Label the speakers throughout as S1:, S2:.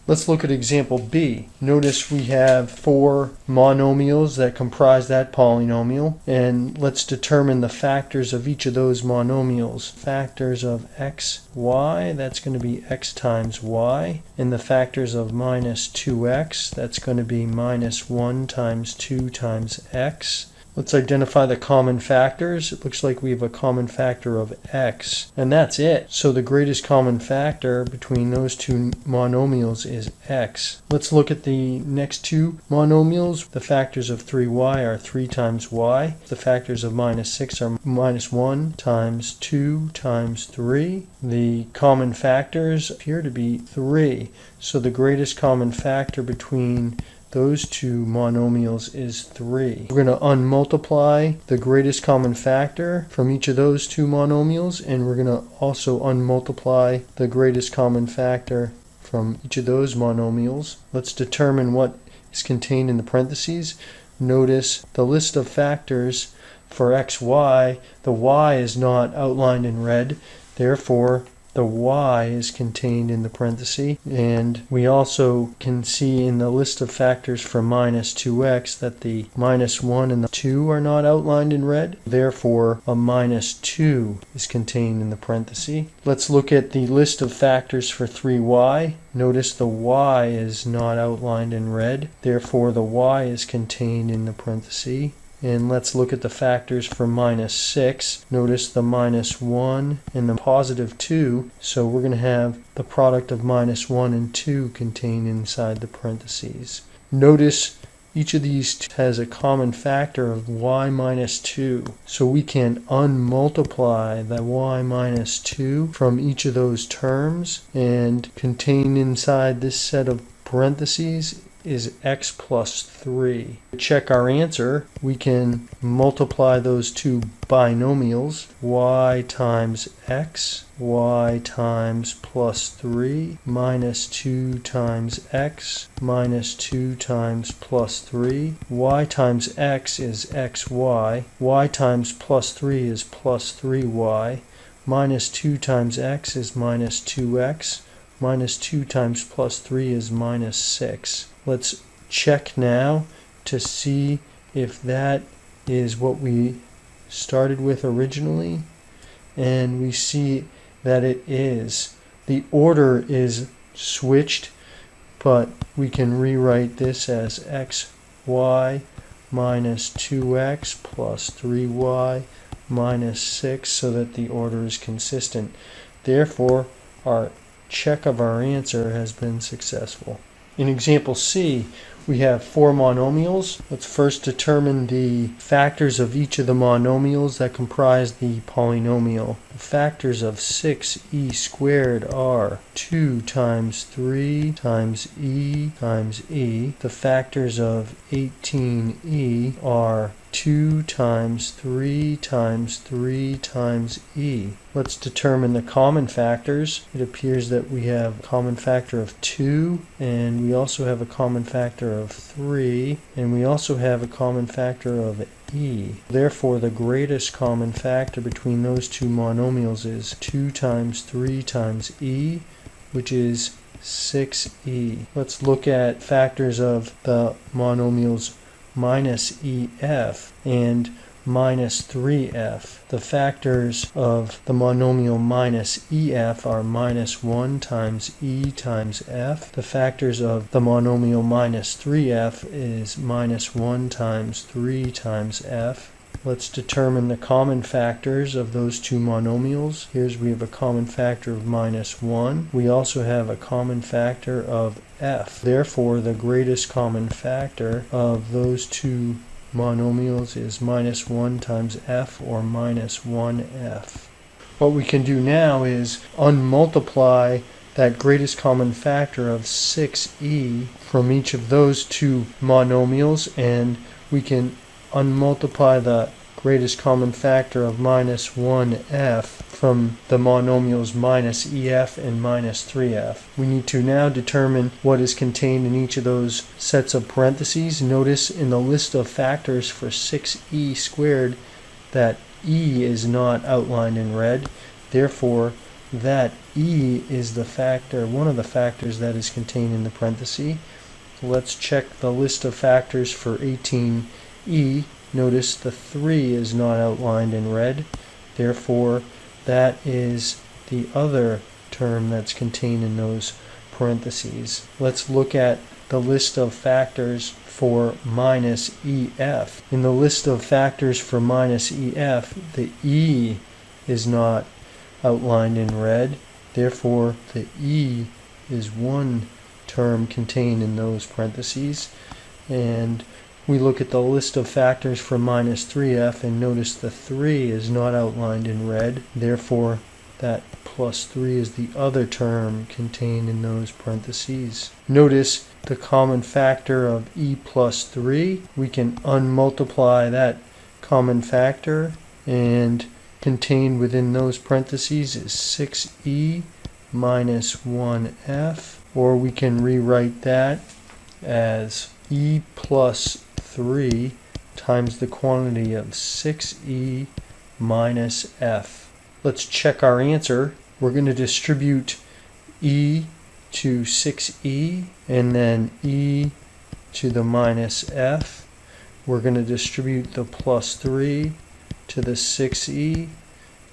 S1: Let's look at example B. Notice we have 4 monomials that comprise that polynomial, and let's determine the factors of each of those monomials. Factors of x, y, that's going to be x times y, and the factors of minus 2x, that's going to be minus 1 times 2 times x. Let's identify the common factors. It looks like we have a common factor of x, and that's it. So the greatest common factor between those two monomials is x. Let's look at the next two monomials. The factors of 3y are 3 times y. The factors of minus 6 are minus 1 times 2 times 3. The common factors appear to be 3. So the greatest common factor between those two monomials is 3. We're going to unmultiply the greatest common factor from each of those two monomials, and we're going to also unmultiply the greatest common factor from each of those monomials. Let's determine what is contained in the parentheses. Notice the list of factors for x, y. The y is not outlined in red, therefore the y is contained in the parenthesis, and we also can see in the list of factors for minus 2x that the minus 1 and the 2 are not outlined in red, therefore a minus 2 is contained in the parenthesis. Let's look at the list of factors for 3y. Notice the y is not outlined in red, therefore the y is contained in the parenthesis. And let's look at the factors for minus 6. Notice the minus 1 and the positive 2. So we're going to have the product of minus 1 and 2 contained inside the parentheses. Notice each of these has a common factor of y minus 2. So we can unmultiply the y minus 2 from each of those terms, and contained inside this set of parentheses is x plus 3. To check our answer, we can multiply those two binomials, y times x, y times plus 3, minus 2 times x, minus 2 times plus 3. Y times x is xy, y times plus 3 is plus 3y, minus 2 times x is minus 2x, minus 2 times plus 3 is minus 6. Let's check now to see if that is what we started with originally, and we see that it is. The order is switched, but we can rewrite this as xy minus 2x plus 3y minus 6 so that the order is consistent. Therefore, our check of our answer has been successful. In example C, we have 4 monomials. Let's first determine the factors of each of the monomials that comprise the polynomial. The factors of 6e squared are 2 times 3 times e times e. The factors of 18e are 2 times 3 times 3 times e. Let's determine the common factors. It appears that we have a common factor of 2, and we also have a common factor of 3, and we also have a common factor of e. Therefore, the greatest common factor between those two monomials is 2 times 3 times e, which is 6e. Let's look at factors of the monomials minus ef and minus 3f. The factors of the monomial minus ef are minus 1 times e times f. The factors of the monomial minus 3f is minus 1 times 3 times f. Let's determine the common factors of those two monomials. Here's we have a common factor of minus 1. We also have a common factor of f. Therefore, the greatest common factor of those two monomials is minus 1 times f, or minus 1f. What we can do now is unmultiply that greatest common factor of 6e from each of those two monomials, and we can unmultiply the greatest common factor of minus 1f from the monomials minus ef and minus 3f. We need to now determine what is contained in each of those sets of parentheses. Notice in the list of factors for 6e squared that e is not outlined in red. Therefore, that e is the factor, one of the factors that is contained in the parenthesis. Let's check the list of factors for 18e. Notice the 3 is not outlined in red. Therefore, that is the other term that's contained in those parentheses. Let's look at the list of factors for minus EF. In the list of factors for minus EF, the E is not outlined in red. Therefore, the E is one term contained in those parentheses. And we look at the list of factors for minus 3F and notice the 3 is not outlined in red. Therefore, that plus 3 is the other term contained in those parentheses. Notice the common factor of e plus 3. We can unmultiply that common factor, and contained within those parentheses is 6e minus 1f, or we can rewrite that as e plus 3 times the quantity of 6e minus f. Let's check our answer. We're going to distribute e to 6e and then e to the minus f. We're going to distribute the plus 3 to the 6e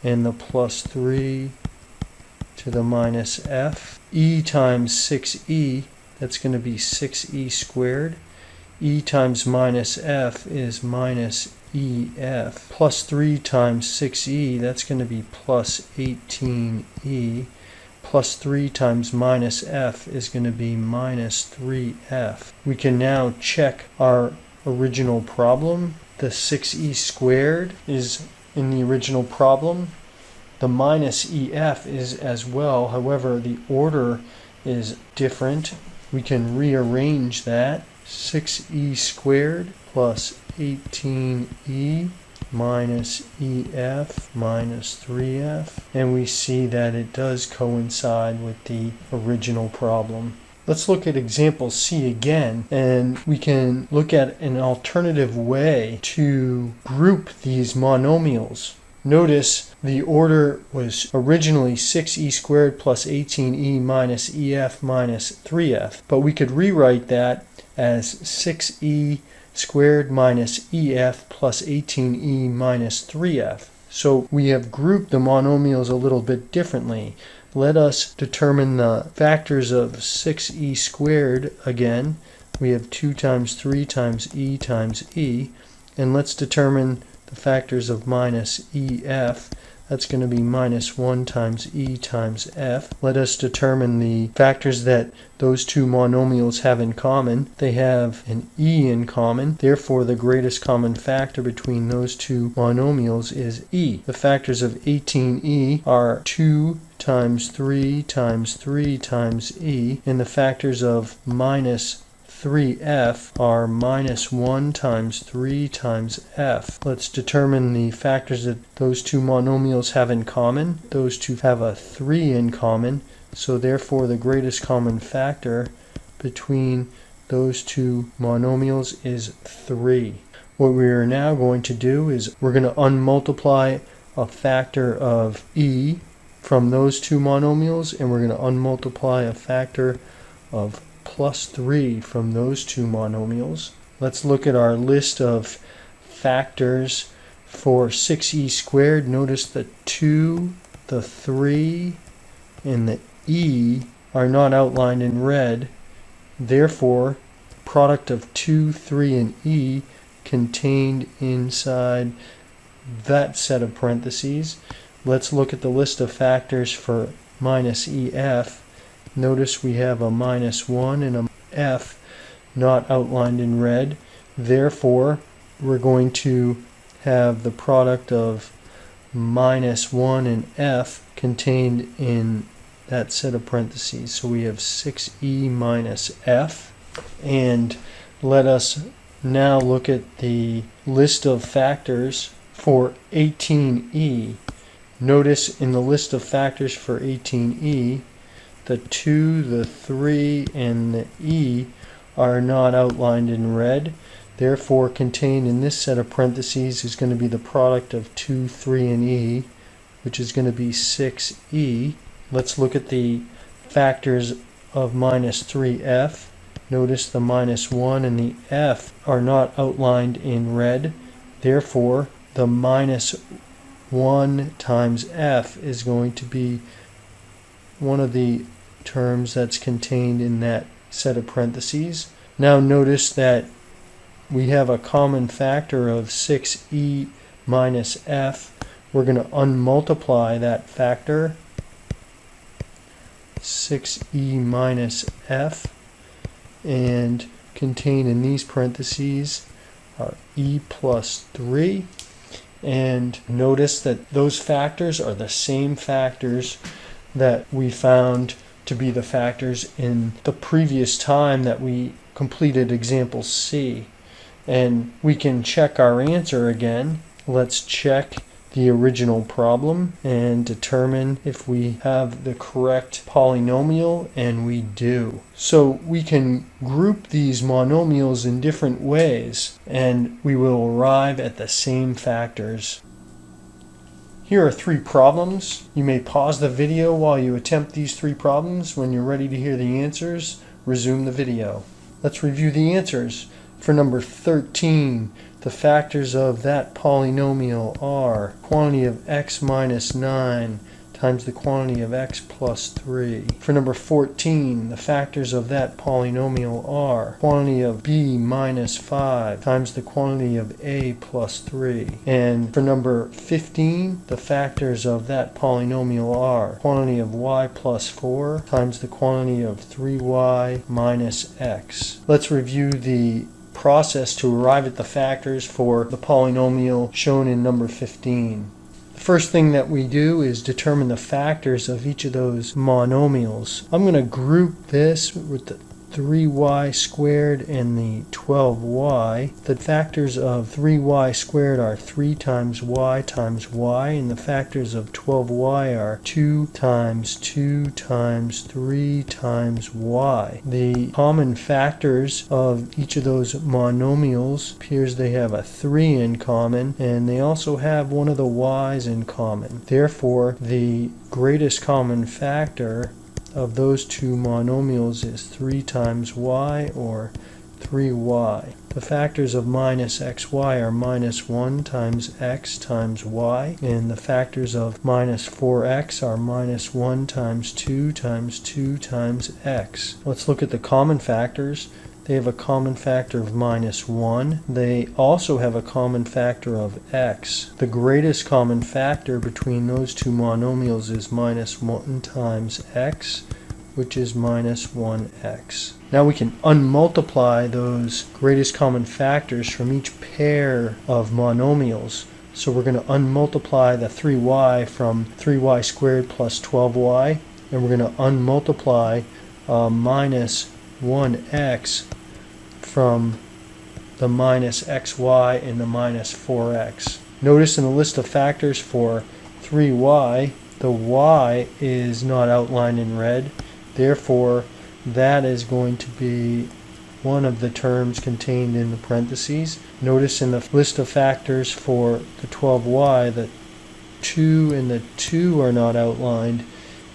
S1: and the plus 3 to the minus f. E times 6e, that's going to be 6e squared. E times minus f is minus EF. Plus 3 times 6e, that's going to be plus 18e. Plus 3 times minus f is going to be minus 3f. We can now check our original problem. The 6e squared is in the original problem. The minus EF is as well. However, the order is different. We can rearrange that. 6e squared plus 18e minus EF minus 3f, and we see that it does coincide with the original problem. Let's look at example C again, and we can look at an alternative way to group these monomials. Notice the order was originally 6e squared plus 18e minus EF minus 3f, but we could rewrite that as 6e squared minus EF plus 18e minus 3f. So we have grouped the monomials a little bit differently. Let us determine the factors of 6e squared again. We have 2 times 3 times e, and let's determine the factors of minus EF. That's going to be minus 1 times e times f. Let us determine the factors that those two monomials have in common. They have an e in common. Therefore, the greatest common factor between those two monomials is e. The factors of 18e are 2 times 3 times 3 times e, and the factors of minus 3f are minus 1 times 3 times f. Let's determine the factors that those two monomials have in common. Those two have a 3 in common, so therefore the greatest common factor between those two monomials is 3. What we are now going to do is we're going to unmultiply a factor of e from those two monomials, and we're going to unmultiply a factor of plus 3 from those two monomials. Let's look at our list of factors for 6e squared. Notice the 2, the 3, and the e are not outlined in red. Therefore, product of 2, 3, and e contained inside that set of parentheses. Let's look at the list of factors for minus EF. Notice we have a minus 1 and a f not outlined in red. Therefore, we're going to have the product of minus 1 and f contained in that set of parentheses. So we have 6e minus f. And let us now look at the list of factors for 18e. Notice in the list of factors for 18e, the 2, the 3, and the e are not outlined in red. Therefore, contained in this set of parentheses is going to be the product of 2, 3, and e, which is going to be 6e. Let's look at the factors of minus 3f. Notice the minus 1 and the f are not outlined in red. Therefore, the minus 1 times f is going to be one of the terms that's contained in that set of parentheses. Now notice that we have a common factor of 6e minus f. We're going to unmultiply that factor, 6e minus f, and contained in these parentheses are e plus 3. And notice that those factors are the same factors that we found to be the factors in the previous time that we completed example C. And we can check our answer again. Let's check the original problem and determine if we have the correct polynomial, and we do. So we can group these monomials in different ways and we will arrive at the same factors. Here are 3 problems. You may pause the video while you attempt these 3 problems. When you're ready to hear the answers, resume the video. Let's review the answers. For number 13, the factors of that polynomial are quantity of x minus 9 times the quantity of x plus 3. For number 14, the factors of that polynomial are quantity of b minus 5 times the quantity of a plus 3. And for number 15, the factors of that polynomial are quantity of y plus 4 times the quantity of 3y minus x. Let's review the process to arrive at the factors for the polynomial shown in number 15. The first thing that we do is determine the factors of each of those monomials. I'm going to group this with the 3y squared and the 12y. The factors of 3y squared are 3 times y, and the factors of 12y are 2 times 2 times 3 times y. The common factors of each of those monomials appears they have a 3 in common, and they also have one of the y's in common. Therefore, the greatest common factor of those 2 monomials is 3 times y, or 3y. The factors of minus xy are minus 1 times x times y, and the factors of minus 4x are minus 1 times 2 times 2 times x. Let's look at the common factors. They have a common factor of minus 1. They also have a common factor of x. The greatest common factor between those 2 monomials is minus 1 times x, which is minus 1x. Now we can unmultiply those greatest common factors from each pair of monomials. So we're going to unmultiply the 3y from 3y squared plus 12y, and we're going to unmultiply minus 1x from the minus xy and the minus 4x. Notice in the list of factors for 3y, the y is not outlined in red. Therefore, that is going to be one of the terms contained in the parentheses. Notice in the list of factors for the 12y, the 2 and the 2 are not outlined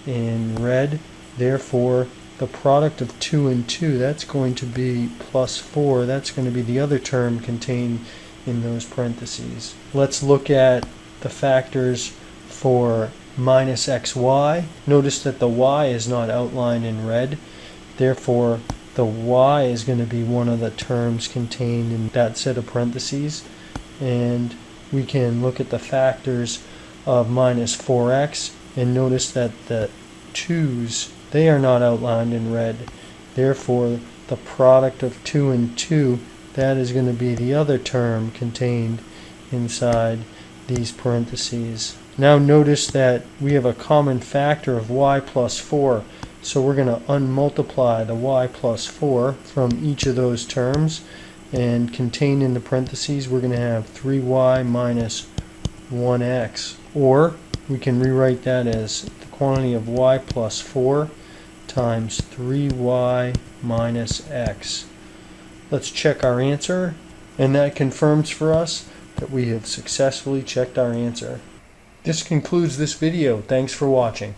S1: in red. Therefore, the product of 2 and 2, that's going to be plus 4. That's going to be the other term contained in those parentheses. Let's look at the factors for minus xy. Notice that the y is not outlined in red. Therefore, the y is going to be one of the terms contained in that set of parentheses. And we can look at the factors of minus 4x and notice that the 2's, they are not outlined in red. Therefore, the product of 2 and 2, that is going to be the other term contained inside these parentheses. Now notice that we have a common factor of y plus 4. So we're going to unmultiply the y plus 4 from each of those terms, and contained in the parentheses we're going to have 3y minus 1x. Or we can rewrite that as the quantity of y plus 4 times 3y minus x. Let's check our answer, and that confirms for us that we have successfully checked our answer. This concludes this video. Thanks for watching.